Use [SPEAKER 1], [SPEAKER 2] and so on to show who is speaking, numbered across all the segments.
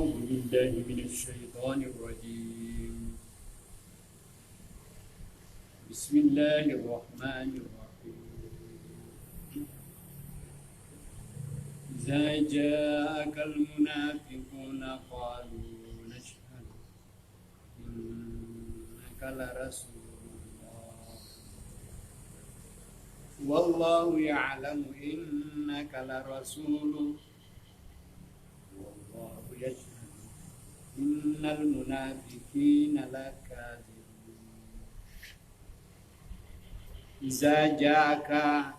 [SPEAKER 1] أعوذ بالله من الشيطان الرجيم بسم الله الرحمن الرحيم إذا جاءك المنافقون قالوا نشهد إنك لرسول الله والله يعلم إنك لرسوله والله يشهد إن المنافقين لكاذبون Iza ja'aka,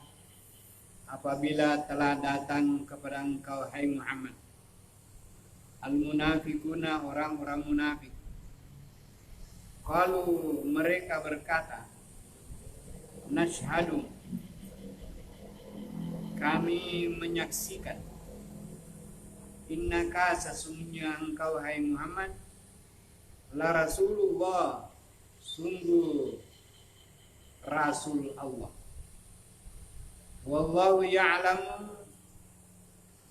[SPEAKER 1] apabila telah datang kepada engkau hai Muhammad, al-munafiquna, orang-orang munafik. Qalu, mereka berkata, nashhadu, kami menyaksikan, innaka, sesungguhnya engkau hai Muhammad, la Rasulullah, sungguh Rasul Allah. Wallahu ya'lamu,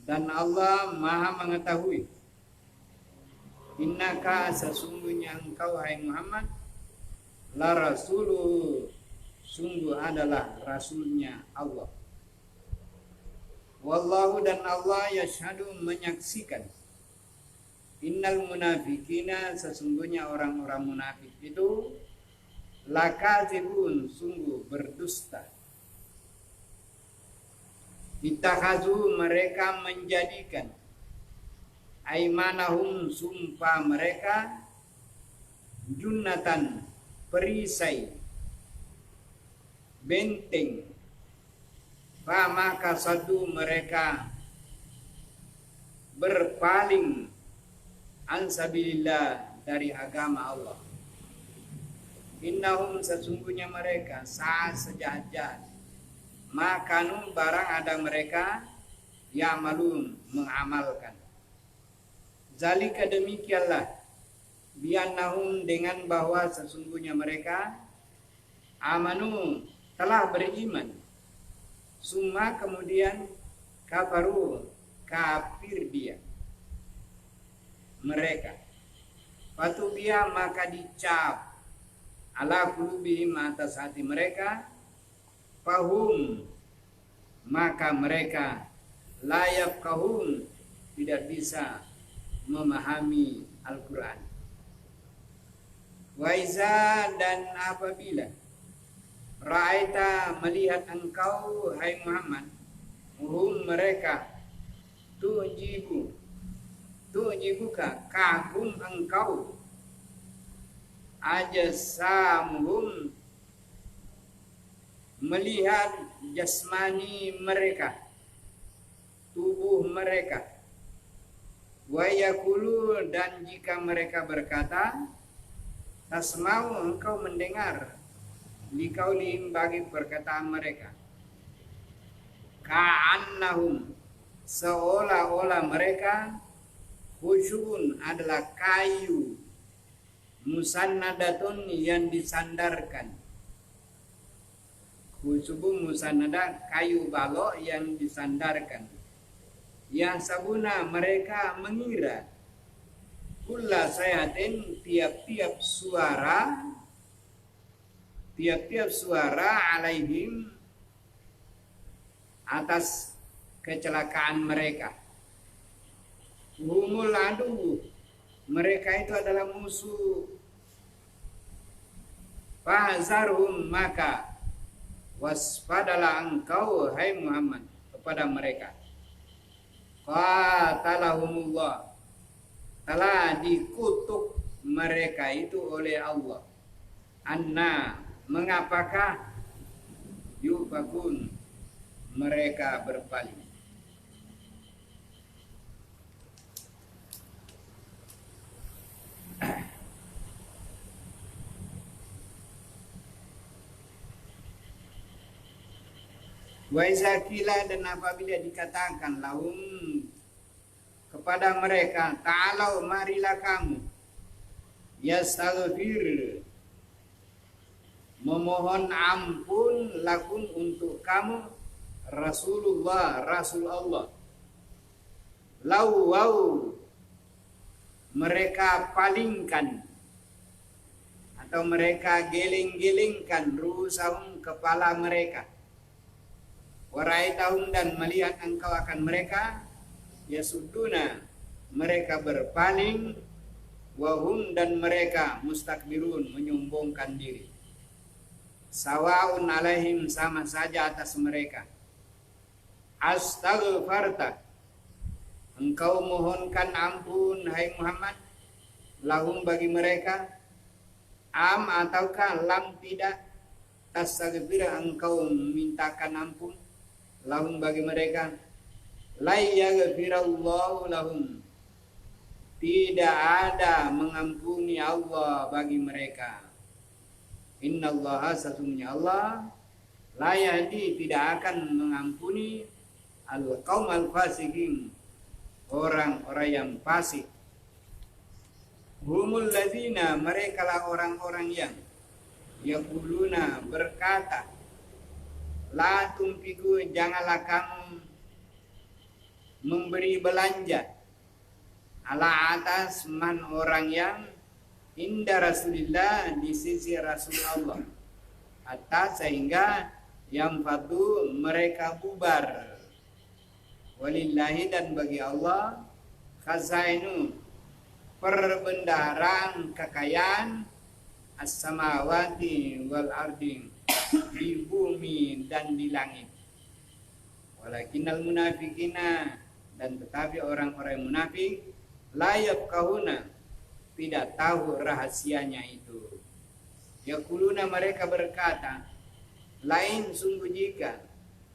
[SPEAKER 1] dan Allah Maha mengetahui. Innaka, sesungguhnya engkau hai Muhammad, la Rasuluh, sungguh adalah Rasulnya Allah. Wallahu, dan Allah yashhadu, menyaksikan. Innal munafikina, sesungguhnya orang-orang munafik itu lakazibun, sungguh berdusta. Ittakhazu, mereka menjadikan, aimanahum, sumpah mereka, junnatan, perisai, benteng. Maka satu mereka berpaling ansabilillah, dari agama Allah. Innahum, sesungguhnya mereka sejahat-jahat, makanu, barang ada mereka, ya'malun, mengamalkan. Zalika, demikianlah, biannahum, dengan bahwa sesungguhnya mereka amanu, telah beriman, summa, kemudian kafaru, kafir dia mereka, fatubia, maka dicap, ala qulubihim, atas hati mereka, fahum, maka mereka layak kahum, tidak bisa memahami Al-Quran. Wa iza, dan apabila ra'aita, melihat engkau hai Muhammad, mereka tu'jibuka, kagum engkau, ajasamuhum, melihat jasmani mereka, tubuh mereka, wa yaqulu, dan jika mereka berkata, tasma'u, engkau mendengar, liqaulihim, bagi perkataan mereka, ka'annahum, seolah-olah mereka, khusyun, adalah kayu, musannadatun, yang disandarkan. Khusyubun musannada, kayu balok yang disandarkan. Yang sabuna, mereka mengira, kulla sayatin, tiap-tiap suara alaihim, atas kecelakaan mereka. Humul adu, mereka itu adalah musuh. Fahzarhum, maka waspadalah engkau hai Muhammad kepada mereka. Qatalahumullah, telah dikutuk mereka itu oleh Allah. Anna, mengapakah yufakun, mereka berpaling. Wa iza qila, dan apabila dikatakan lahum, kepada mereka, ta'alau, marilah kamu, yastaghfir, memohon ampun, lakum, untuk kamu, Rasulullah, Rasul Allah. Lau, mereka palingkan atau mereka geling-gelingkan rusahum kepala mereka. Waraitahum dan melihat engkau akan mereka yasuduna mereka berpaling, wahum dan mereka mustakbirun menyombongkan diri. Sawaun alaihim sama saja atas mereka. Astaghfarta engkau mohonkan ampun hai Muhammad lahum bagi mereka, am ataukah lam tidak tastaghfir engkau mintakan ampun lahum bagi mereka, la yaghfirallahu lahum tidak ada mengampuni Allah bagi mereka. Innallaha sesungguhnya Allah la yahdi tidak akan mengampuni al-qaumal fasiqin orang-orang yang fasik. Humul ladzina mereka lah orang-orang yang yaquluna berkata la tumpiku janganlah kamu memberi belanja ala atas man orang yang inda Rasulillah di sisi Rasul Allah atas sehingga yang fatu mereka bubar. Walillahi dan bagi Allah khazainu perbendaharaan kekayaan as-samawati wal ardi di bumi dan di langit. Walakinnal munafikina dan tetapi orang-orang munafik la yafqahuna tidak tahu rahasianya itu. Yaquluna mereka berkata, lain sungguh jika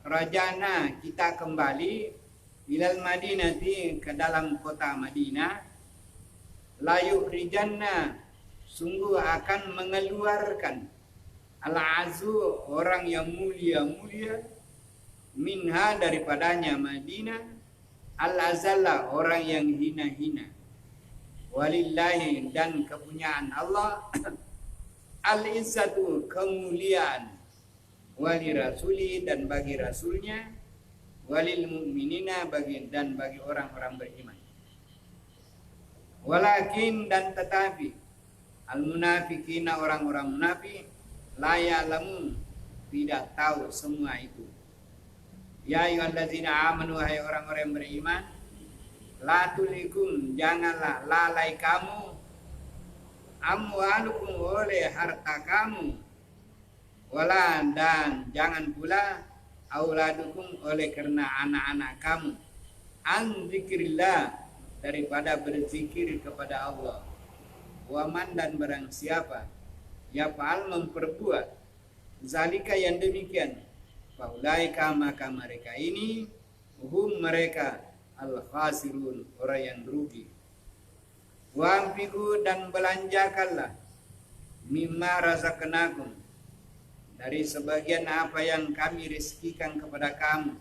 [SPEAKER 1] rajana kita kembali ilal Madinati ke dalam kota Madinah, la yukhrijanna sungguh akan mengeluarkan al-azu orang yang mulia-mulia minha daripadanya Madinah, al-azalla orang yang hina-hina. Walillahi dan kepunyaan Allah al-izzatu kemuliaan, wali rasuli dan bagi rasulnya, walil mu'minina bagi dan bagi orang-orang beriman. Walakin dan tetapi al munafikina orang-orang munafik la ya'lamun tidak tahu semua itu. Ya ayyuhallazina amanu hai orang-orang yang beriman, la tulikum janganlah lalai kamu amwalukum oleh harta kamu, wala dan jangan pula auladukum oleh karena anak-anak kamu, an zikrillah daripada berzikir kepada Allah. Waman dan barang siapa yaf'al memperbuat zalika yang demikian, faulaika maka mereka ini hum mereka al-khasirun orang yang rugi. Wa anfiqu dan belanjakanlah mimma razaqnakum dari sebagian apa yang kami rezekikan kepada kamu,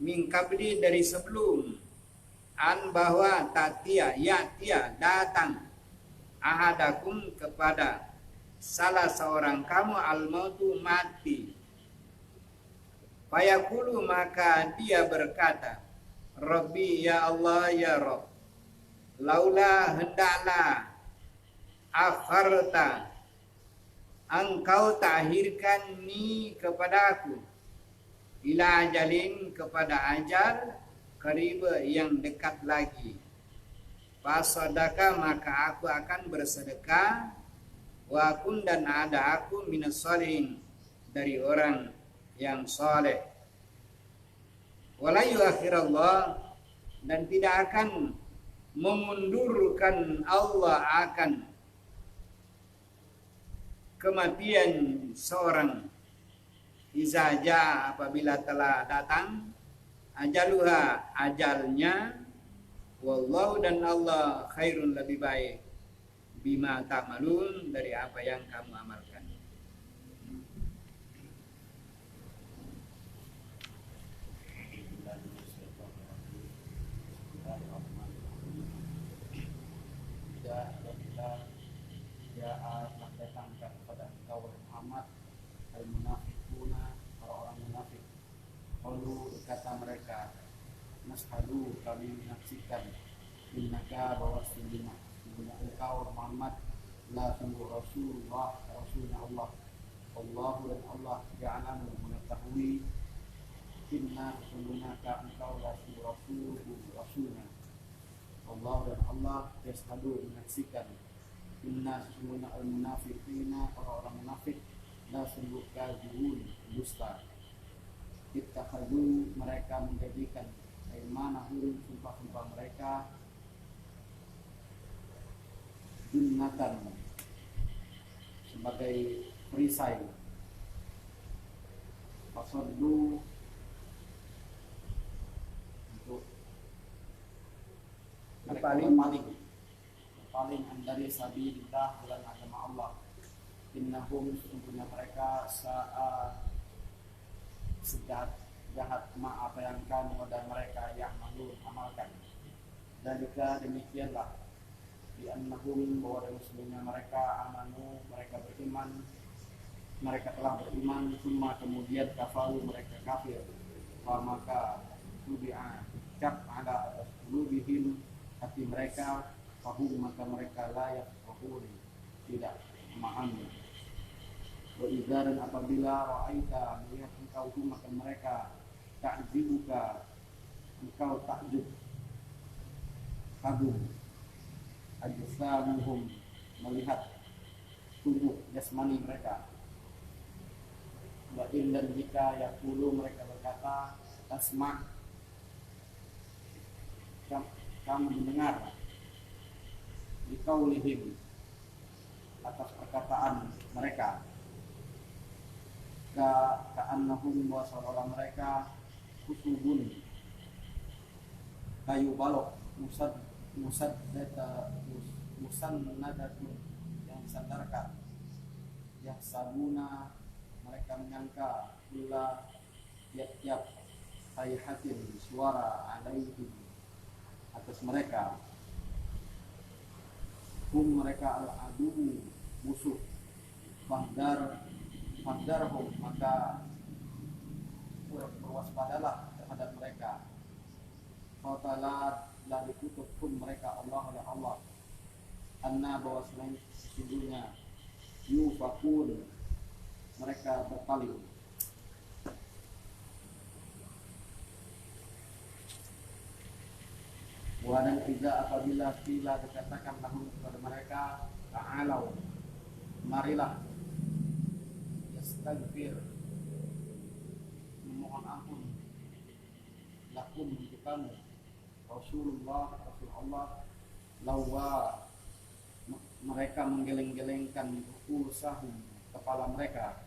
[SPEAKER 1] min qabli dari sebelum, an bahwa tatia ya datang ahadakum kepada salah seorang kamu al-mautu mati, fayaqulu maka dia berkata, Rabbi ya Allah ya Rabb, laula hendaklah akharta engkau takhirkan ni kepadaku ila ajalin kepada ajal qarib yang dekat lagi, fasadaka maka aku akan bersedekah, wa kun dan ada aku minas sholihin dari orang yang soleh. Wala yuakhirallah dan tidak akan memundurkan Allah akan kematian seorang izaja apabila telah datang ajaluha ajalnya, wallahu dan Allah khairun lebih baik bima ta'malun dari apa yang kamu amalkan.
[SPEAKER 2] Datangkan kepada engkau Muhammad al-munafiquna orang-orang munafik. Qalu kata mereka, nashhadu kami menyaksikan innaka bahwa sesungguhnya sesungguhnya engkau Muhammad la sungguh Rasulullah, Rasulnya Allah. Allahu dan Allah ya'lamu mengetahui inna sesungguhnya engkau la sungguh Rasulnya. Allah dan Allah yashhadu menyaksikan inna sesungguhnya al-munafiqina orang-orang munafik la sungguh kadzibun dusta. Ittakhadhu mereka menjadikan aymanahum sumpah-sumpah mereka junnatan sebagai perisai. Fasaddu untuk mereka berpaling dari sabilillah dalam agama Allah. Innahum sesungguhnya mereka sejahat apa yang kamu dan mereka yang malu amalkan. Dan juga demikianlah di annahum bahwa sesungguhnya mereka amanu mereka beriman, mereka telah beriman, cuma kemudian kafaru mereka kafir. Maka tubi'a cap ada atas qulubihim hati mereka, fahum maka mereka layak fahum tidak memahami. Wa idza dan apabila ra'aita melihat engkau maka mereka ta'jibuka engkau takjub kagum ajsamuhum melihat tubuh jasmani mereka. Wa in dan jika yaqulu mereka berkata tasma' kamu mendengar liqaulihim atas perkataan mereka ka'annahum wa seolah mereka kutubun kayu balok musannadatun yang disandarkan yang sabuna mereka menyangka bila tiap-tiap sayhatin suara alaihim atas mereka mereka al-adu musuh Fahdarhum maka berwaspadalah terhadap mereka. Fatalah la dikutuk mereka Allah oleh Allah. Anna bahwa sesungguhnya yufakun mereka berpaling. Dan tidak apabila dikatakan lahum kepada mereka ta'alau marilah yastagfir memohon ampun lakum untuk kamu Rasul Allah lawa mereka menggeleng-gelengkan ursahum kepala mereka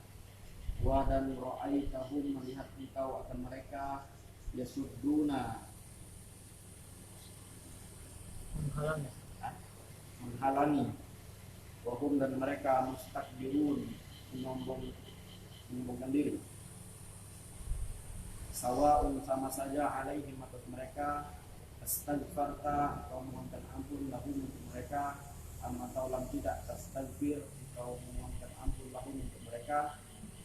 [SPEAKER 2] wa dan ra'aitahum melihat engkau akan mereka yasudduna menghalangi wahum dan mereka mustakbirun menyombongkan diri sawa'un sama saja alaihim atas mereka astaghfarta atau memohonkan ampun lahum untuk mereka atau lam tidak tastaghfir atau memohonkan ampun lahum untuk mereka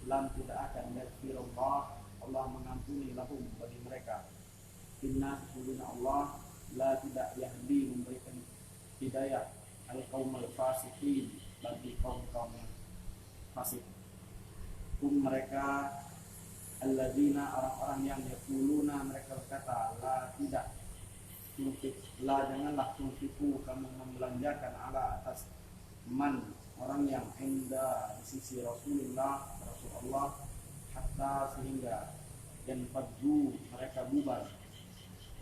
[SPEAKER 2] lam tidak akan yaghfirullah Allah mengampuni lahum bagi mereka. Inna sesungguhnya Allah la tidak yahdi memberikan hidayah al-qaumul fasiqin bagi kaum-kaum fasik. Mereka alladzina orang-orang yang yaquluna mereka berkata la tidak tunfik la janganlah tunfiku kamu membelanjakan ala atas man orang yang inda di sisi Rasulullah hatta sehingga dan faddu mereka bubar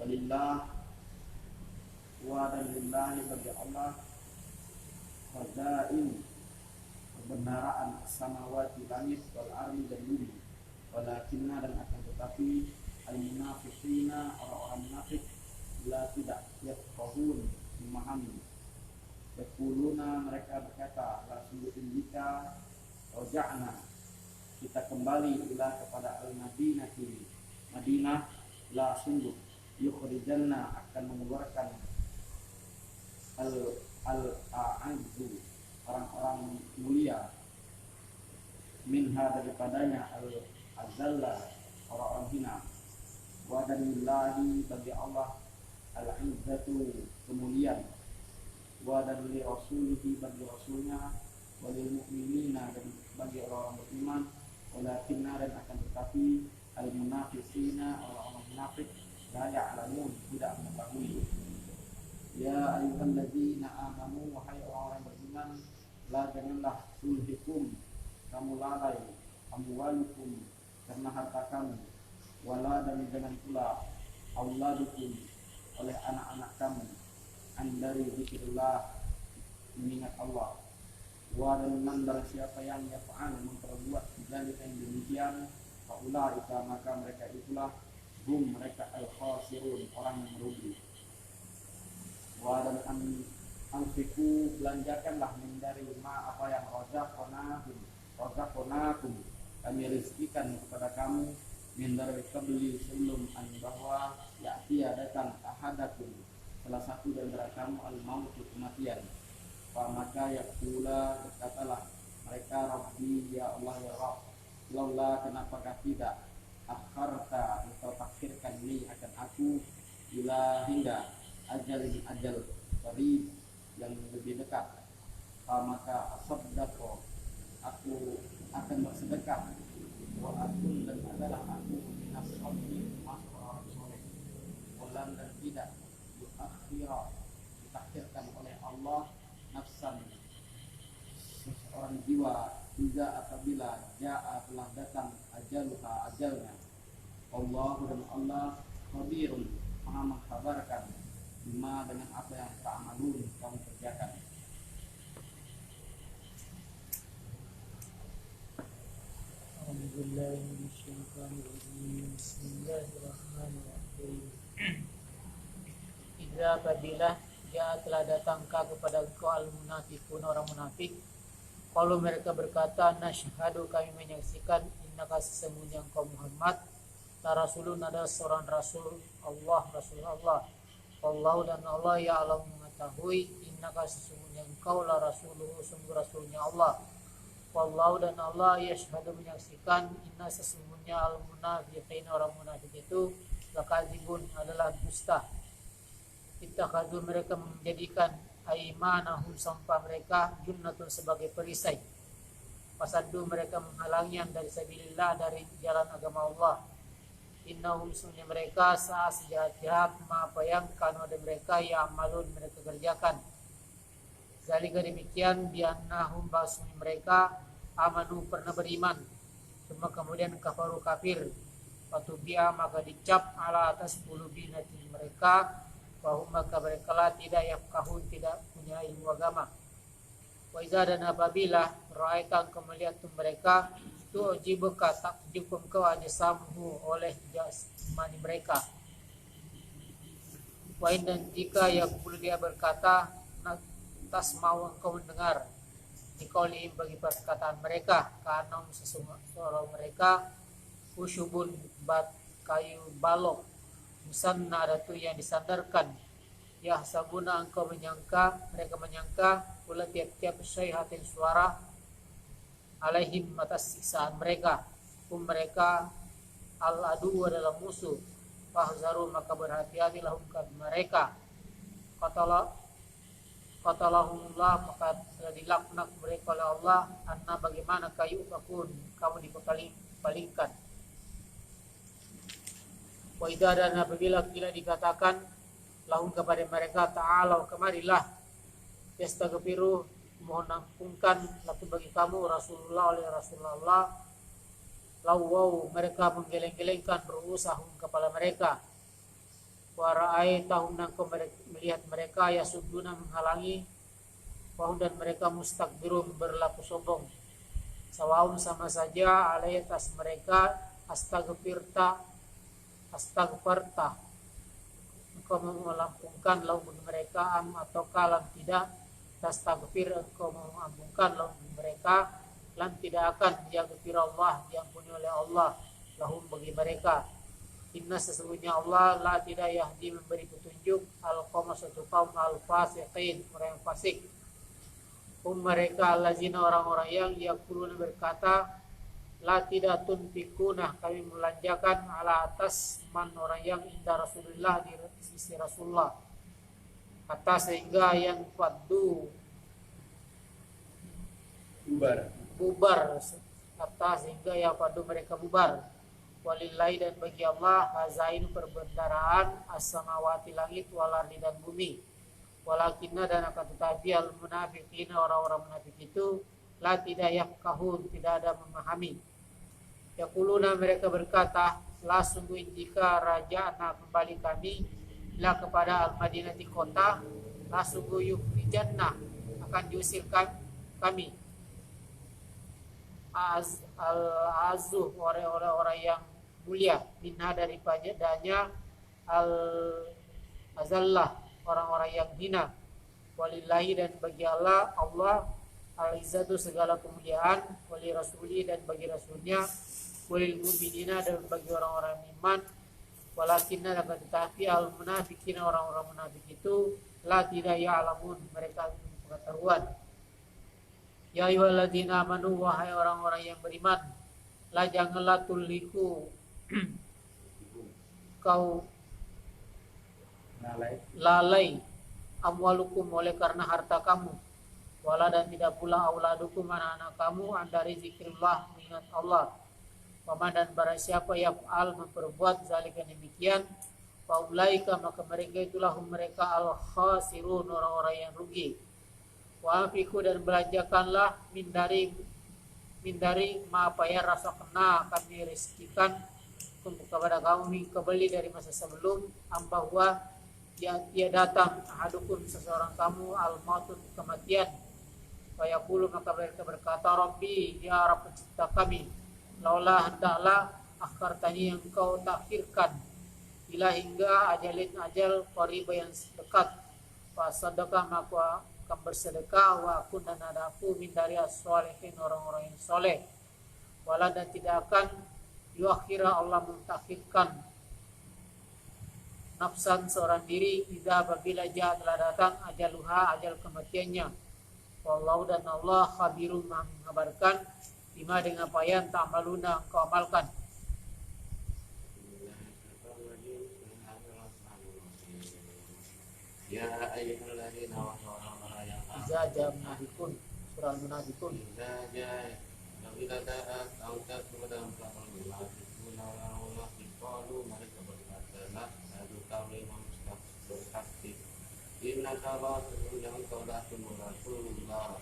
[SPEAKER 2] walillah wa dan lillahi bagi Allah khadain kebenaran samawati langit wal ardi dan bumi walakinna dan akan tetapi al munafiqina orang-orang munafik la tidak yafqahun memahami yaquluna mereka berkata la sungguh jika raja'na kita kembali ila kepada al-Madinati Madinah la sungguh yukhrijanna akan mengeluarkan al-a'azzu orang-orang mulia minha daripadanya al-azalla orang-orang hina wa danillahi bagi Allah al-izzatu kemuliaan wa dan li rasulihi bagi rasulnya, walil mu'minina dan bagi orang-orang beriman, walakinna dan akan tetapi al munafiqina orang-orang munafik la ya'lamun tidak mengetahui. Ya ayyuhalladzina amanu wahai orang-orang beriman, la janganlah tulhikum kamu lalai amwalukum karena harta kamu, wala dan jangan pula auladukum oleh anak-anak kamu andari zikrillah mengingat Allah, wa dan mandar siapa yang yaf'al memperbuat dzalika yang demikian, faulaika maka mereka itulah mereka al-khasirun orang yang merugi. Wa dan anfiku belanjakanlah min dari apa yang razaqnakum kami rizkikan kepada kamu min dari qabli sebelum bahwa ya'tiya datang ahadakum salah satu dari kamu al-maut kematian, maka yaqula berkatalah mereka Rabbi ya Allah ya Rabb laula kenapakah tidak akharta atau takhirkan ini akan aku ila hingga ajal qarib yang lebih dekat, maka asaddaqo aku akan bersedekah, wa akun dan adalah aku minas sholihin masuk orang soleh, walan dan tidak akhirah ditakhirkan oleh Allah nafsan seorang jiwa juga apabila ja'a telah datang ajalnya. Allah dan Allah khabirun maha mengkhabarkan bima dengan apa yang ta'malun kamu kerjakan.
[SPEAKER 3] Bismillahirrahmanirrahim. Idza badilah ya telah datangkah kepada engkau al-munafiqun orang munafik, kalau mereka berkata nasyhadu kami menyaksikan innaka sesungguhnya engkau Muhammad la rasulun adalah seorang rasul Allah. Allah dan Allah ya'lam mengetahui innaka sesungguhnya engkau la rasuluhu sungguh rasulnya Allah. Wallahu dan Allah yashhadu menyaksikan inna sesungguhnya al-munafiqin orang munafik itu lakadzibun adalah dusta. Ittakhadhu mereka menjadikan aimanahum sumpah mereka junnatun sebagai perisai. Fasaddu mereka menghalangi dari sabilillah dari jalan agama Allah. Innahum sungguhnya mereka saat sejahat-jahat apa yang kanu ada mereka yang amalun mereka kerjakan. Zalika demikian biannahum basmi mereka amanu pernah beriman, cuma kemudian kafaru kafir, fatubia maka dicap ala atas qulubinatin mereka, wahum maka mereka lah tidak yafqahun tidak punya ilmu agama. Wa iza dan apabila ra'aita engkau melihat mereka tu'jibuka takjub engkau ajsamuhu oleh jasmani mereka. Wa in dan jika yaqulu dia berkata tasma'u engkau mendengar dikaulihim bagi perkataan mereka, karena sesungguhnya mereka usyubun bat kayu balok musanna datu yang disandarkan, ya sabuna engkau menyangka mereka menyangka pula tiap-tiap syaihatin suara alaihim atas siksaan mereka, mereka al-adu adalah musuh, fahzaru maka berhati-hatilah mereka. Qatalahumullah maka telah dilaknat mereka oleh Allah, anna bagaimana kayu fakun kamu dipalingkan. Wa idza dan apabila kila dikatakan lahum kepada mereka ta'alau kemarilah yastaghfiru mohon ampunkan laku bagi kamu Rasulullah oleh Rasulullah, lawau mereka menggeleng-gelengkan berusaha kepala mereka. Wa ra'aitahum nangko melihat mereka yasuduna menghalangi, wahum dan mereka mustakbirun berlaku sombong. Sawaun sama saja alai atas mereka astaghfarta engkau mengampungkan lalu mereka am atau kalam tidak tastaghfir engkau mengampungkan lalu mereka lan tidak akan yaghfir Allah diampuni oleh Allah lahum bagi mereka. Inna sesungguhnya Allah la tidak yahdi memberi petunjuk al-qawma suatu kaum al-fasiqin orang yang fasik. Mereka allazina orang-orang yang yaquluna berkata la tidak tunfikuna kami melanjakan ala atas man orang yang inda Rasulullah di sisi Rasulullah. hatta sehingga yang faddu bubar, hatta sehingga yang faddu mereka bubar. Walillahi dan bagi Allah hazain perbendaharaan as-samawati langit wal ardi dan bumi. Walakinna dan akan tetapi al munafiqina orang-orang munafik itu la tidak yafqahun, tidak ada memahami. Yaquluna mereka berkata, la sungguh jika raja anak kembali kami la kepada al-Madinah di kota, la sungguh yukhrijanna akan diusirkan kami. Al-azu orang-orang yang mulia minha daripadanya al-azallah orang-orang yang hina. Walillahi dan bagi Allah al-izzatu segala kemuliaan, wali rasuli dan bagi rasulnya, walil mu'minina dan bagi orang-orang iman. Walakinna dapat tetapi al-munafiqina orang-orang munafik itu la tidak ya'lamun mereka pengetahuan. Ya ayyuhalladzina amanu wahai orang-orang yang beriman, la janganlah tuliku kau lalai amwalukum oleh karena harta kamu, wala dan tidak pula auladukum anak-anak kamu dari zikrillah mengingat Allah. Paman dan barang siapa yaf'al memperbuat zalika demikian, faulaika maka mereka itulah mereka al-khasirun orang-orang yang rugi. Wa afiku dan belanjakanlah min dari ma apa ya rasa kena kami rezekikan kepada kamu kembali dari masa sebelum bahwa dia datang ahadukum seseorang kamu al-mautun kematian. Wa yaqulu maka mereka berkata, Rabbi ya Rabb pencipta kami, laulah hendaklah akhartani yang kau takhirkan ila hingga ajalin ajal qarib yang dekat, fa sadaqah maka akan bersedekah, wa akun dan ada aku min dari as-sholihin orang-orang yang soleh. Wala dan tidak akan yuakhira Allah mentakhirkan nafsan seorang diri idza apabila jaa telah datang ajaluha ajal kematiannya. Wallahu dan Allah khabirun mengabarkan bima dengan apa yang ta'maluna engkau amalkan.
[SPEAKER 2] Ya ayyuhalladzina
[SPEAKER 3] Iza jam munafikun, surah al-munafikun.
[SPEAKER 2] Iza jaa bila daat autat dalam kaul munafikun orang-orang qalu mereka berkata la adu kami bersaksi inna kala yang kau datang Rasulullah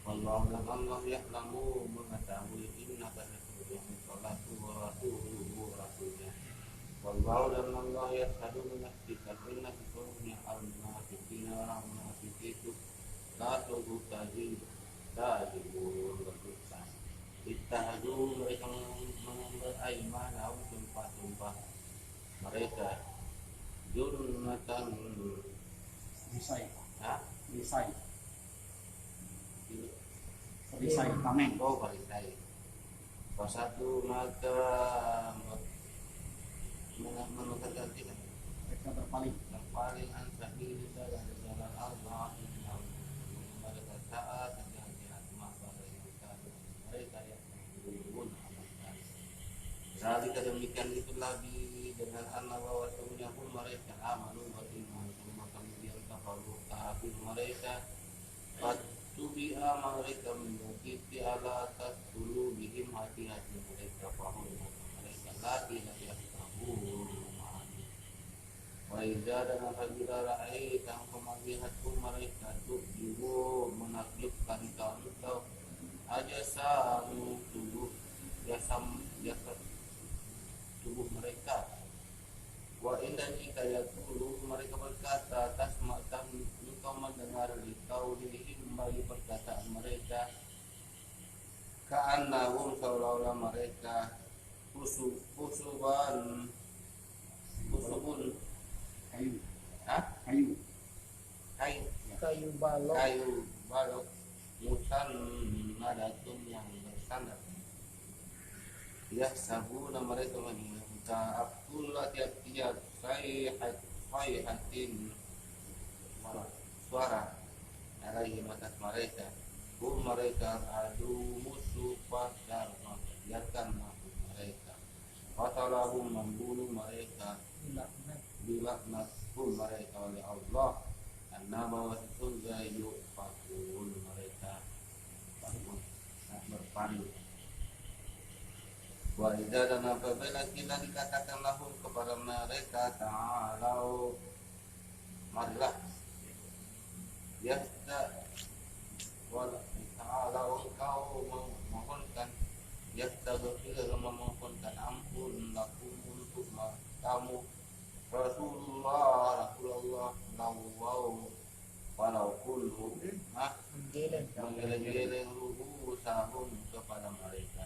[SPEAKER 2] wallahu dan Allah ya'lamu mengetahui inna kala yang kau datang rasulnya wallahu dan Allah yashhadu menyaksikan inna sesungguhnya al-munafiqin orang munafik itu la sungguh tajib berdosa. Ittahadu mereka mengambil aiman atau sumpah-sumpah mereka jurnatan
[SPEAKER 4] Risai tameng.
[SPEAKER 2] Oh perisai. Satu maka menukarkan
[SPEAKER 4] Mereka berpaling.
[SPEAKER 2] ansabili dari jalan Allah mereka taat dan mereka yang berbuat amalkan. Zalika demikian itu lagi dengan anak bahwa semuanya pun mereka amalu beriman semua kemudian kafaru tapi mereka patubi'a mereka mengikuti ala atas dulu bihim hati-hati mereka paham mereka lagi tahu memahami. Wa idza dan apabila ra'aita melihatku mereka tujuh menakjubkan kau aja samu tubuh jasam tubuh mereka. Wa indan ikayatulu mereka berkata tasma'tan engkau mendengar kau dihim bagi perkataan mereka ka'annahum seolah-olah mereka usubun
[SPEAKER 3] Kayu
[SPEAKER 2] balok musan nadatun yang bersandar. Ya sabuna mereka meminta Abdullah tiap-tiap sayhatin suara alaihi atas mereka. Mereka adu musuh pada biarkan mereka. Kata
[SPEAKER 5] qatalahum membunuh mereka dilaknat pun mereka oleh Allah annama wasunga yufakun mereka berpaling. Wa idza dan apabila kita dikatakan lahum kepada mereka ta'alau marilah yasta wala ta'alau engkau memohonkan yastaghfir memohonkan ampun lakum untuk kamu Rasulullah lawau walau kullu menggeleng-geleng ruhusahum kepada mereka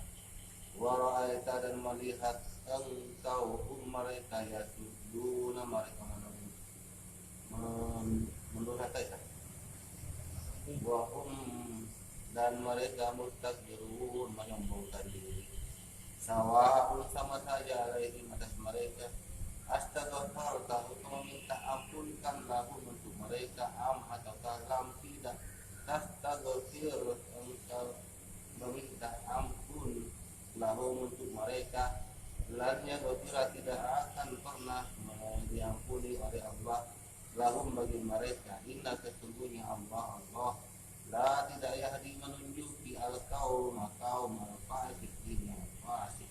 [SPEAKER 5] wara'aita dan melihat engkau mereka yasuduna mereka mendurhakai wahum dan mereka mustakbirun menyombongkan diri sawa'un sama saja alaihim atas mereka astaghfarta untuk meminta ampunkan lahum untuk mereka atau kalam tidak tastaghfir engkau meminta ampun lahum untuk mereka lannya ghafira tidak akan pernah diampuni oleh Allah lahum bagi mereka inna sesungguhnya Allah la tidak yahdi menunjuki al-qaum al-fasiqin fasik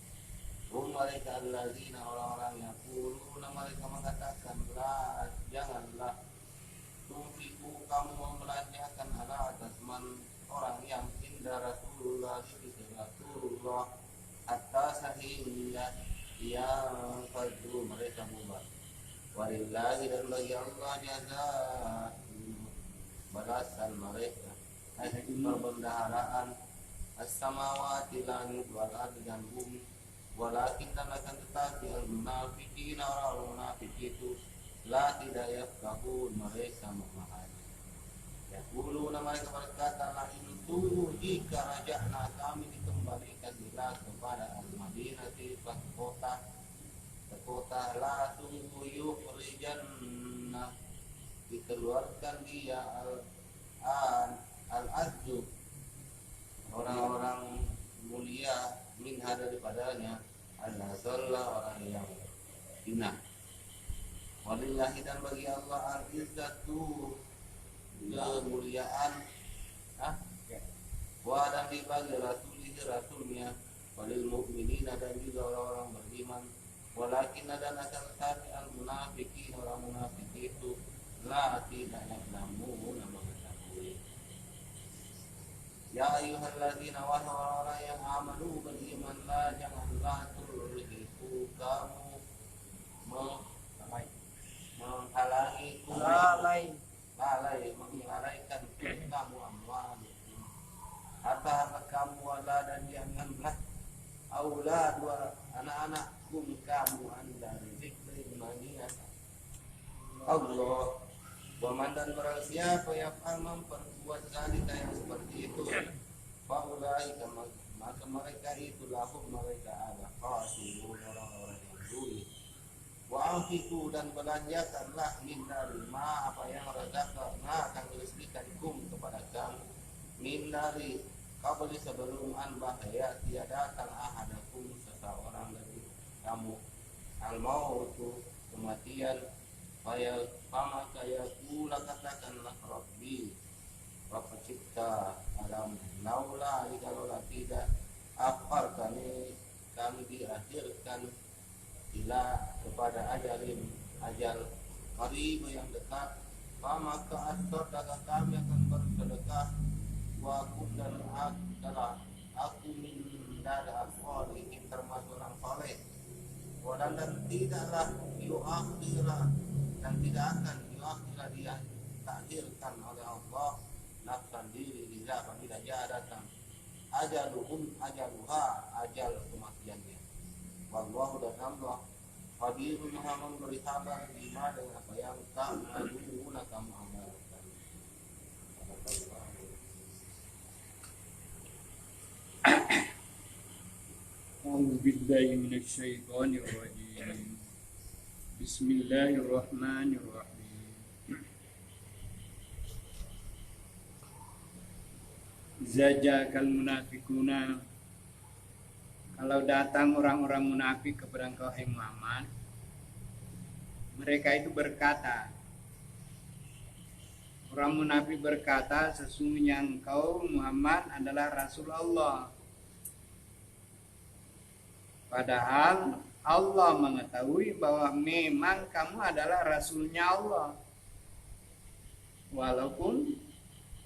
[SPEAKER 5] mereka allazina orang-orang yang quluna mereka mengatakan la janganlah tunfiku kamu membelanjakan ala atas orang yang inda Rasulullah di Rasulullah atas sehingga yang fadlu mereka bubar walillahi dan bagi Allah jaza balasan mereka perbendaharaan as-samawati langit wal ardi dan bumi walakin dan akan tetapi al-munafiqina orang munafik itu la tidak yafqahun mereka memahami yaquluna mereka berkata la itu jika raja'na kami dikembalikan bila kepada al-Madinah ke kota la sungguh yukhrijanna dikeluarkan dia al-azzu orang-orang mulia minha daripadanya al-nazalla orang yang hina walillahi dan bagi Allah al-izzatu kemuliaan wa dan dibagi rasulnya walil mu'minina dan juga orang-orang beriman walakin dan akan tetapi al-munafiqin orang munafik itu la tidak ya'lamun mengetahui. Ya ayyuhalladzina wa orang yang amanu berimanlah janganlah tulhiku kamu menghalangi menglalaikan kamu amwalukum harta kamu wala dan janganlah aulad wa anak-anakkum kamu anda zikrin maniyat Allah Waman dan barang siapa yang memperbuat zalika yang seperti itu faulai maka mereka itu lahum mereka adalah khasirun orang-orang yang rugi wa anfiqu dan belanjakanlah min dari ma apa yang razaqna akan dirizkikan kepada kamu min dari qabli sebelum an bahaya tiada datang ahadakum seseorang dari kamu al mautu kematian Fama kaya kula katakanlah Rabbi Rabb pencipta alam laula jikalau tidak akbar kami diakhirkan ila kepada ajal qarib yang dekat fama ka asdaqaka kami akan bersedekah wa kundan adalah aku min dara sholihin termasuk orang saleh dan tidaklah yuakhirah dan tidak akan yuakhirah dia takdirkan oleh Allah nafsan diri tidak apabila dia datang ajaluha ajal kematiannya wallahu dan Allah hadirun maha memberi kabar bima dengan apa yang kamu amalkan.
[SPEAKER 1] أعوذ بالله من الشيطان الرجيم بسم الله الرحمن الرحيم إذا جاءك المنافقون Kalau datang orang-orang munafik kepada engkau hai Muhammad, mereka itu berkata, orang munafik berkata, sesungguhnya engkau Muhammad adalah Rasul Allah. Padahal Allah mengetahui bahwa memang kamu adalah Rasulnya Allah. Walaupun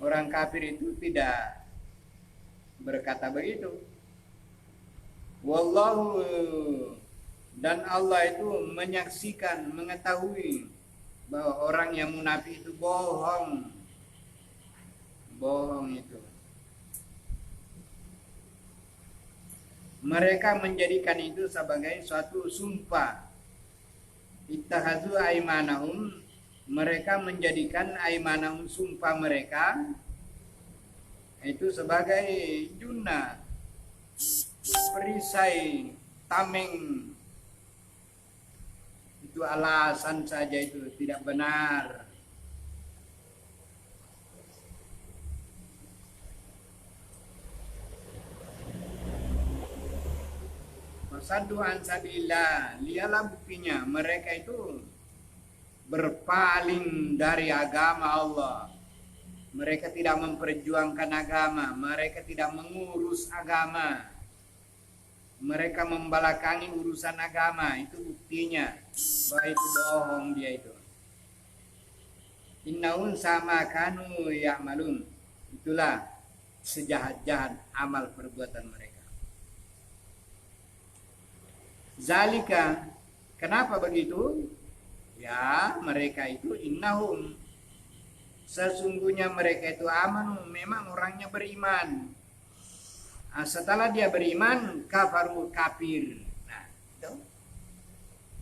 [SPEAKER 1] orang kafir itu tidak berkata begitu. Wallahu, dan Allah itu menyaksikan, mengetahui bahwa orang yang munafik itu bohong. Bohong itu. Mereka menjadikan itu sebagai suatu sumpah. Ittakhadhu aymanahum, mereka menjadikan aymanahum, sumpah mereka itu sebagai junnah, perisai, tameng. Itu alasan saja, itu tidak benar. Fasaddu an sabilillah, lihatlah buktinya mereka itu berpaling dari agama Allah. Mereka tidak memperjuangkan agama, mereka tidak mengurus agama. Mereka membelakangi urusan agama, itu buktinya bahwa itu bohong dia itu. Innahum sama kanu ya'malun, itulah sejahat-jahat amal perbuatan mereka. Zalika, kenapa begitu? Ya, mereka itu innahum, sesungguhnya mereka itu amanu, memang orangnya beriman. Nah, setelah dia beriman, kafaru, kafir. Nah,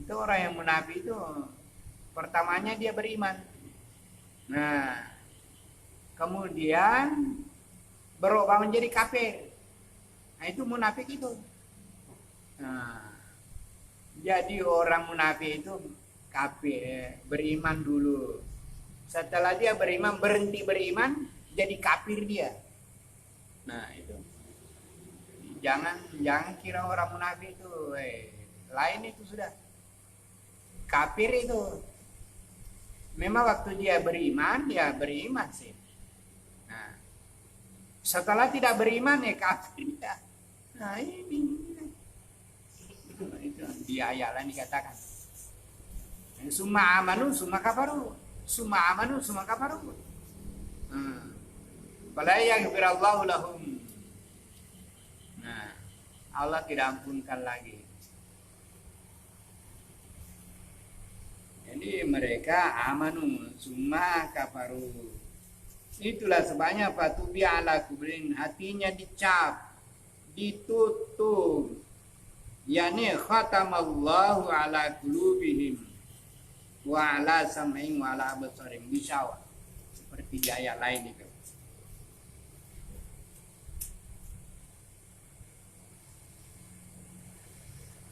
[SPEAKER 1] itu orang yang munafik itu pertamanya dia beriman. Nah, kemudian berubah menjadi kafir. Nah, itu munafik itu. Nah, jadi orang munafik itu kafir, beriman dulu. Setelah dia beriman, berhenti beriman, jadi kafir dia. Nah, itu. Jangan kira orang munafik itu lain, itu sudah kafir itu. Memang waktu dia beriman sih. Nah, setelah tidak beriman ya kafir ya. Nah, ini itu di ayat lain dikatakan. Summa amanu summa kafaru. Summa amanu summa kafaru. Fala yaghfirallahu lahum. Nah, Allah tidak ampunkan lagi. Jadi mereka amanu summa kafaru. Itulah sebabnya fatubi ala kubrin, hatinya dicap, ditutup. Yani khatamallahu ala qulubihim wa ala sam'ihim wa ala absarihim bisyawa. Seperti di ayat lain itu.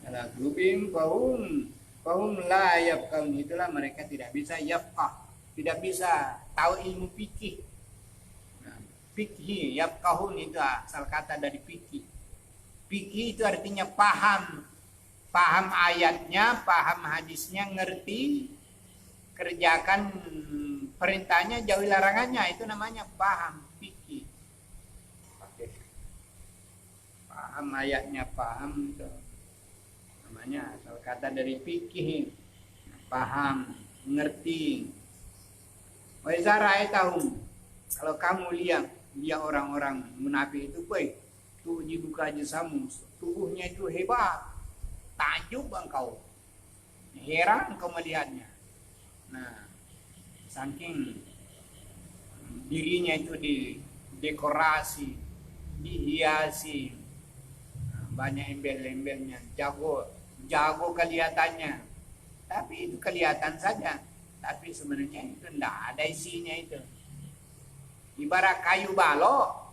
[SPEAKER 1] Ala qulubihim fahum la yafqahun, itulah mereka tidak bisa yafqah, tidak bisa tahu ilmu fikih. Nah, fikih yafqahun itu asal kata dari fikih. Fikih itu artinya paham ayatnya, paham hadisnya, ngerti, kerjakan perintahnya, jauhi larangannya, itu namanya paham fikih. Paham ayatnya, paham itu namanya asal kata dari fikih, paham, ngerti. Wa iza ra'aitahum, kalau kamu lihat orang-orang munafik itu, tuh dibuka jisamu, tubuhnya itu hebat, takjub engkau, heran engkau melihatnya. Nah, saking dirinya itu didekorasi, dihiasi, banyak embel-embelnya, jago kelihatannya, tapi itu kelihatan saja, tapi sebenarnya itu tidak ada isinya itu. Ibarat kayu balok.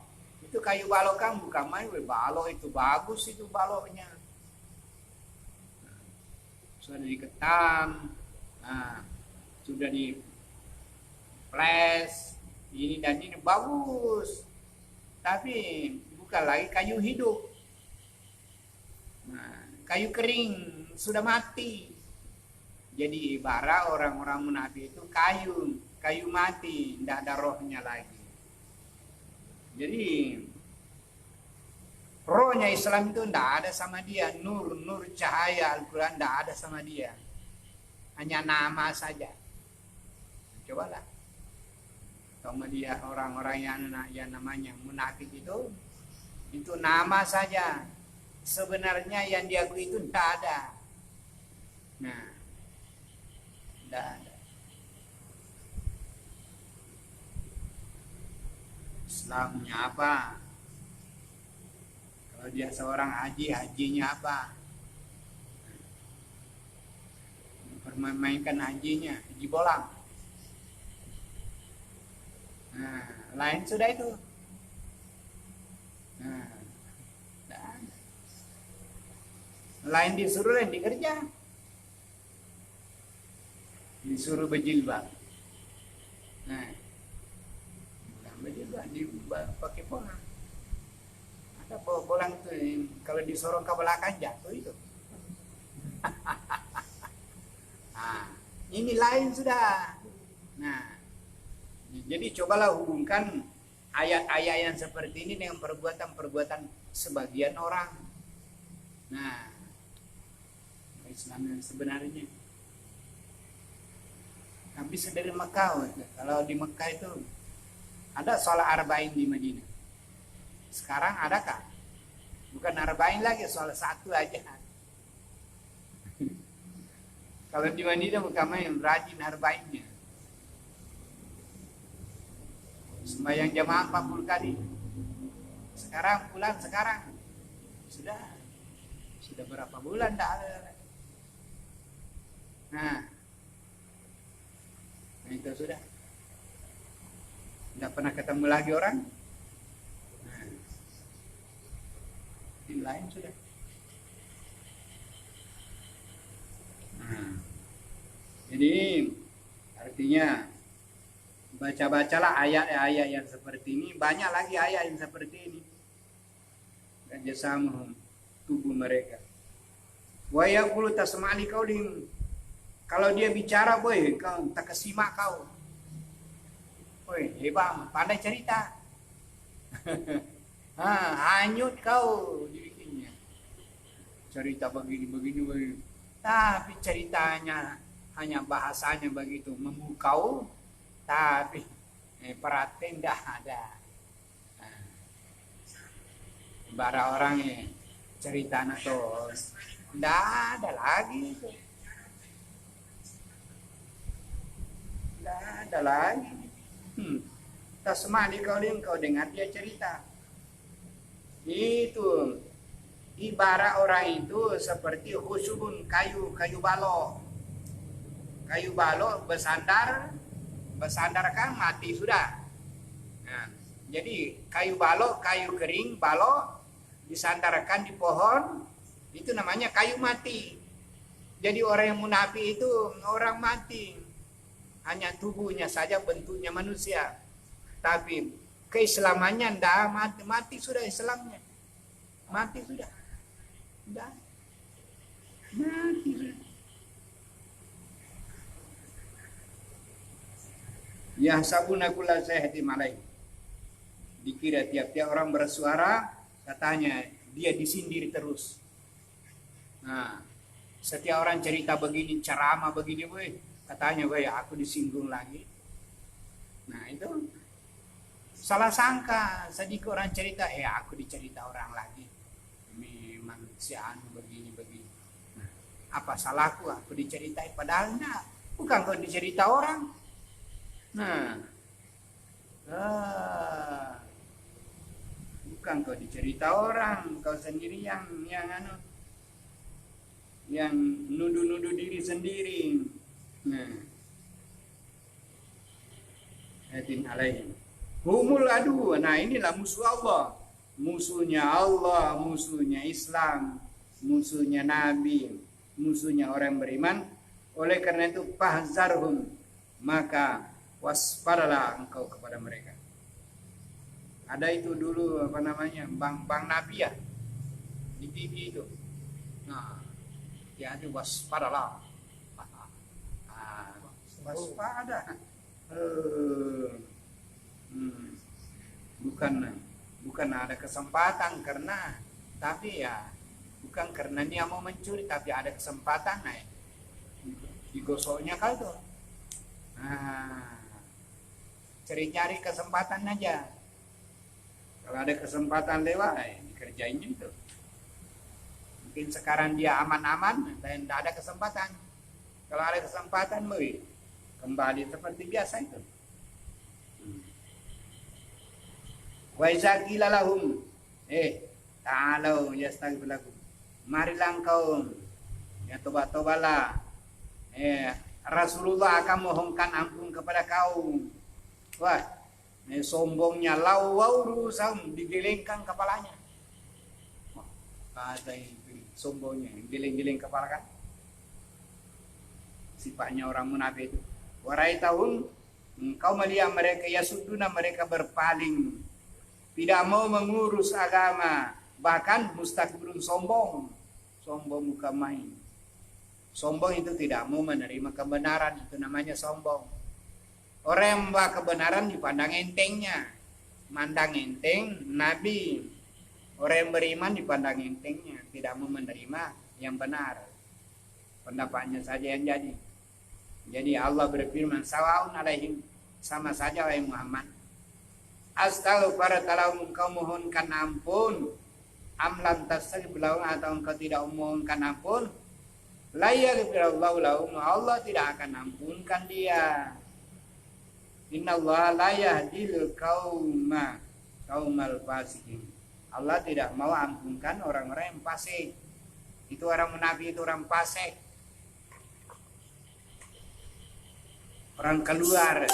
[SPEAKER 1] Itu kayu balok kan bukan main, balok itu bagus, itu baloknya. Sudah diketam, sudah di flash, ini dan ini bagus. Tapi bukan lagi kayu hidup. Nah, kayu kering sudah mati. Jadi ibarat orang-orang munafik itu kayu mati, tidak ada rohnya lagi. Jadi rohnya Islam itu tidak ada sama dia, nur cahaya Al-Quran tidak ada sama dia, hanya nama saja. Cobalah, sama dia orang-orang yang namanya munafik itu nama saja. Sebenarnya yang diakui itu tidak ada. Nah, tidak ada. Islamnya apa? Kalau dia seorang hajinya apa? Permainkan hajinya, haji bolang. Nah, lain sudah itu. Nah, lain disuruh lain dikerja. Disuruh berjilbab. Nah, bukan berjilbab, pakai bolang. Ada bolang itu kalau disorong ke belakang jatuh itu. Nah, ini lain sudah. Nah, jadi cobalah hubungkan ayat-ayat yang seperti ini dengan perbuatan-perbuatan sebagian orang. Nah, Islam yang sebenarnya. Habis dari Mekah, kalau di Mekah itu ada sholat arba'in di Madinah. Sekarang adakah? Bukan arba'in lagi, sholat satu aja. Kalau di Madinah bukan main, rajin arba'innya. Sembahyang jamaah 40 kali. Sekarang pulang sekarang. Sudah berapa bulan tak ada. Nah, itu sudah. Tidak pernah ketemu lagi orang. Nah, ini lain sudah. Nah, jadi artinya baca-bacalah ayat-ayat yang seperti ini. Banyak lagi ayat yang seperti ini. Kerjasama tubuh mereka. Wa yaqulu tasma'li qaulihim. Kalau dia bicara, boy, kau tak kesimak kau. Boy, hebat, pandai cerita. Hanyut kau dibikinnya. Cerita begini. Tapi ceritanya hanya bahasanya begitu memukau, tapi perhatian dah ada. Bara orang cerita atau tidak ada lagi itu. Tidak ada lagi. Tasma'li qaulihim, kau dengar dia cerita. Itu ibarat orang itu seperti khusyubun, kayu balok. Kayu balok bersandar kan mati sudah. Nah, jadi kayu balok, kayu kering, balok disandarkan di pohon, itu namanya kayu mati. Jadi orang yang munafik itu orang mati. Hanya tubuhnya saja bentuknya manusia. Tapi keislamannya tidak mati sudah Islamnya. Mati sudah. Sudah. Mati sudah. Ya sabuna kulla sayhatin alaih. Dikira tiap-tiap orang bersuara, katanya dia disindir terus. Nah, setiap orang cerita begini, ceramah begini, boy, katanya, boy, aku disinggung lagi. Nah, itu salah sangka. Sedikit orang cerita, aku dicerita orang lagi. Memang si anu begini. Nah, apa salahku? Aku diceritai, padahal enggak. Bukan kau dicerita orang. Nah, bukan kau dicerita orang, kau sendiri yang nuduh diri sendiri. Nah, ayatin alaihim humul adu. Nah, inilah musuh Allah, musuhnya Islam, musuhnya Nabi, musuhnya orang beriman. Oleh karena itu fahzarhum, maka waspadalah engkau kepada mereka. Ada itu dulu bang Nabi ya di TV itu. Nah, jadi waspadalah. Waspada. Bukan ada kesempatan karena, tapi ya bukan karena dia mau mencuri, tapi ada kesempatan digosoknya kau tuh. Cari-cari kesempatan aja. Kalau ada kesempatan lewat, dikerjain itu. Mungkin sekarang dia aman-aman dan tidak ada kesempatan. Kalau ada kesempatan, kembali seperti biasa itu. Wa iza qila lahum ta'alu yastaghfir lakum. Marilah engkau ya tobat-tobatlah. Rasulullah akan mohonkan ampun kepada kaum. Wah, sombongnya lawurusam digelengkan kepalanya. Ada sombongnya, geleng-geleng kepala kan. Sifatnya orang munafik itu. Warai tahun engkau melihat mereka yasuduna, mereka berpaling, tidak mau mengurus agama, bahkan mustakbirun, sombong bukan main. Sombong itu tidak mau menerima kebenaran, itu namanya sombong. Orang yang membawa kebenaran dipandang entengnya, mandang enteng Nabi. Orang yang beriman dipandang entengnya, tidak mau menerima yang benar, pendapatnya saja yang jadi. Jadi Allah berfirman, sawaun alaihim, sama saja wahai Muhammad. Astaghfirullahaladzim, engkau mohonkan ampun, amlam tastajib lahum, atau engkau tidak mohonkan ampun, la yaghfirullahu lahum, Allah tidak akan ampunkan dia. Innallaha la yahdil qaumal fasiqin. Allah tidak mau ampunkan orang-orang yang fasik. Itu orang munafik, itu orang fasik. Orang keluar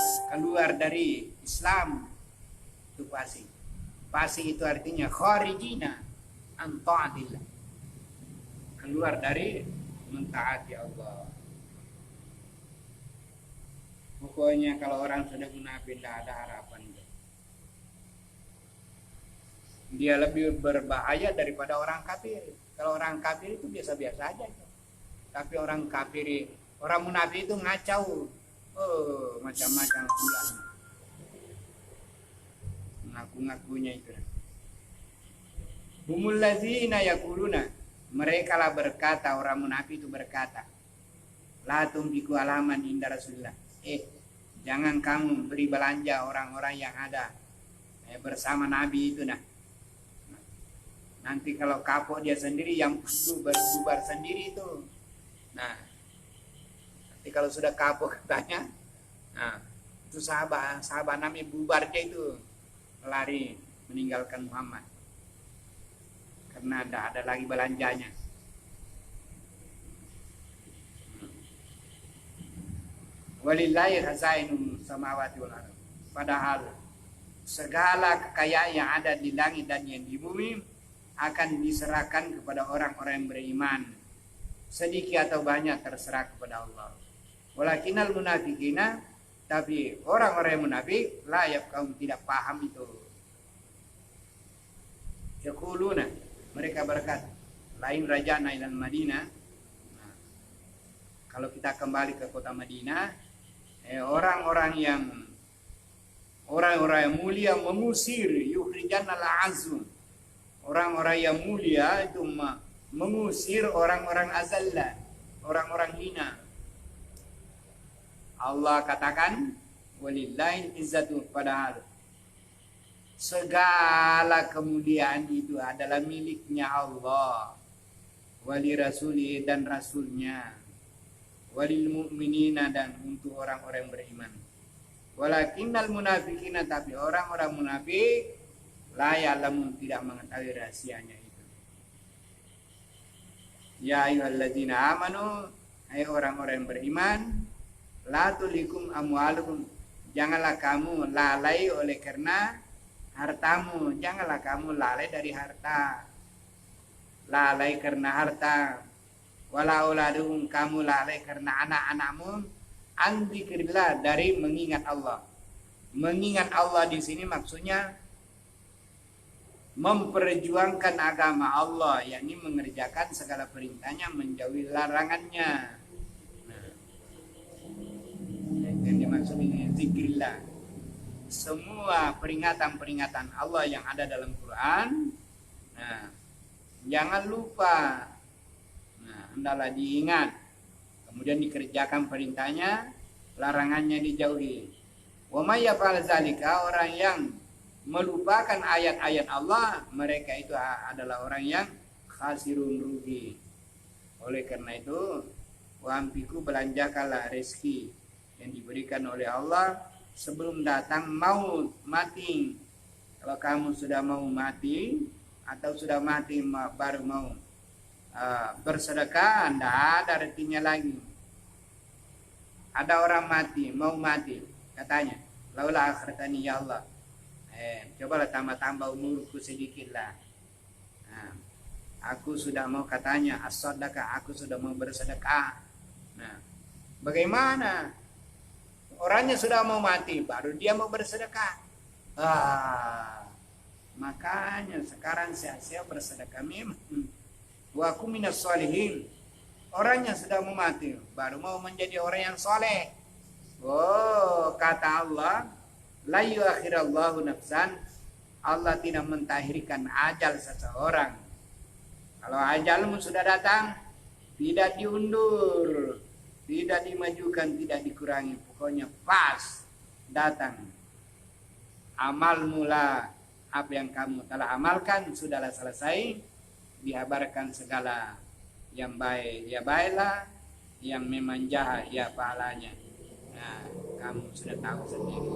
[SPEAKER 1] dari Islam itu fasik. Fasik itu artinya kharijina an ta'atillah. Keluar dari mentaati Allah. Pokoknya kalau orang sudah munafik tidak ada harapan. Dia lebih berbahaya daripada orang kafir. Kalau orang kafir itu biasa-biasa aja. Tapi orang kafir, orang munafik itu ngacau. Macam-macam pula. Ngaku-ngakunya itu. Humul ladzina yaquluna, mereka lah berkata, orang munafik itu berkata, la tumbiku alaman inda Rasulillah. Jangan kamu beri belanja orang-orang yang ada bersama Nabi itu nanti kalau kapok dia sendiri yang berbubar sendiri itu. Nanti kalau sudah kapok katanya, itu sahabat Nabi bubar dia itu, lari meninggalkan Muhammad karena tidak ada lagi belanjanya. Walillahi khazainus samawati wal ardh. Padahal segala kekayaan yang ada di langit dan yang di bumi akan diserahkan kepada orang-orang yang beriman. Sedikit atau banyak terserah kepada Allah. Walakinal munafiqina, tapi orang-orang yang munafik layak kaum tidak paham itu. Yaquluna, mereka berkata, lain rajana ilal Madinah. Kalau kita kembali ke kota Madinah, orang-orang yang mulia mengusir yukhrijanal azm. Orang-orang yang mulia itu mengusir orang-orang azalla, orang-orang hina. Allah katakan, walillahi izzatu, padahal segala kemuliaan itu adalah miliknya Allah, wali rasuli dan rasulnya, walil mu'minina dan untuk orang-orang beriman. Walakinnal munafiqina, tapi orang-orang munafik la ya'lamun, tidak mengetahui rahasianya itu. Ya ayyuhalladzina amanu, hai orang-orang yang beriman, la tulikum amwalukum, janganlah kamu lalai oleh karena hartamu, janganlah kamu lalai dari harta. Lalai karena harta. Wala auladukum, kamu lalai karena anak-anakmu, an dzikrillah, dari mengingat Allah. Mengingat Allah di sini maksudnya memperjuangkan agama Allah, yakni mengerjakan segala perintahnya, menjauhi larangannya. Nah, yang dimaksud ini zikrillah. Semua peringatan-peringatan Allah yang ada dalam Quran, nah, jangan lupa. Nah, hendaklah diingat. Kemudian dikerjakan perintahnya, larangannya dijauhi. Wa may yaf'al zalika, orang yang melupakan ayat-ayat Allah, mereka itu adalah orang yang khasirun, rugi. Oleh karena itu, wa ampiku, belanjakanlah rezeki yang diberikan oleh Allah sebelum datang maut, mati. Kalau kamu sudah mau mati atau sudah mati baru mau bersedekah, tidak ada artinya lagi. Ada orang mati, mau mati, katanya, laula akhartani ya Allah, cobalah tambah-tambah umurku sedikit lah. Nah, aku sudah mau, katanya, as-sadaqah, aku sudah mau bersedekah. Nah, bagaimana? Orangnya sudah mau mati, baru dia mau bersedekah. Makanya sekarang sia-sia bersedekah memang. Wa aku minas sholihin. Orangnya sudah mau mati, baru mau menjadi orang yang soleh. Oh, kata Allah, la yuakhirallahu nafsan, Allah tidak mentahirkan ajal seseorang. Kalau ajalmu sudah datang, tidak diundur, tidak dimajukan, tidak dikurangi, pokoknya pas datang. Amal mula, apa yang kamu telah amalkan sudahlah selesai, dihabarkan segala yang baik ya baiklah, yang memang jahat ya pahalanya. Nah, kamu sudah tahu sendiri.